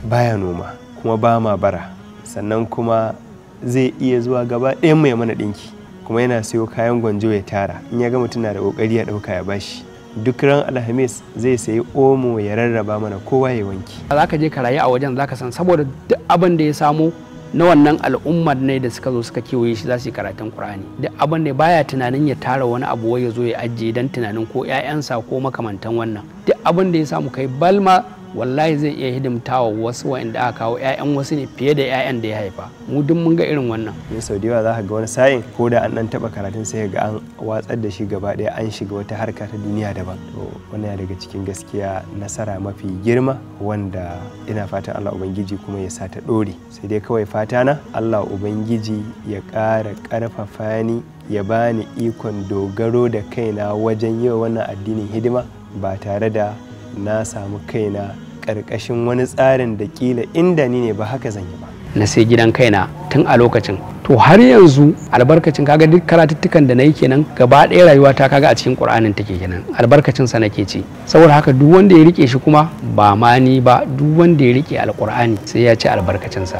baya noma kuma ba ma bara, sannan kuma zai iya zuwa gaba ɗayan mai mana ɗinki, kuma yana siyo kayan gwanjo ya tara, in ya ga mutum na da ƙoƙari ya ɗauka ya bashi. Duk ran alhamis zai sayi omo ya rarraba mana kowa ya wanki. Za ka je ka rayu a wajen za ka san saboda duk abin da ya samu na wannan al'ummar ne da suka zo suka kewaye shi za su yi karatun Qur'ani. Duk abin da baya tunanin ya tara wani abu wai ya zo ya ajiye dan tunanin ko ƴaƴansa ko makamantan wannan. Duk abin da ya samu kai balma wallahi zai iya hidimtawa wasu wa'anda aka kawo ƴaƴan wasu ne fiye da ƴaƴan da ya haifa. Mu duk mun ga irin wannan. Ne sau da yawa za ka ga wani sa'in ko da an dan taba karatun sai ga an watsar da shi gaba ɗaya an shiga wata harka ta duniya daban. To wannan daga cikin gaskiya nasara mafi girma wanda ina fatan Allah Ubangiji kuma ya sa ta ɗore. Sai dai kawai fata na Allah Ubangiji ya ƙara ƙarfafa ni ya bani ikon dogaro da kaina wajen yi wa wannan addinin hidima ba tare da na samu kaina ƙarƙashin wani tsarin da ƙila inda ni ne ba haka zan yi ba. Na sai gidan kaina tun a lokacin. To har yanzu albarkacin kaga duk karatuttukan da na yi kenan gaba ɗaya rayuwa ta kaga a cikin Qur'anin take kenan. Albarkacin sa nake ci. Saboda haka duk wanda ya rike shi kuma ba ma ni ba, duk wanda ya rike Alƙur'ani sai ya ci albarkacin sa.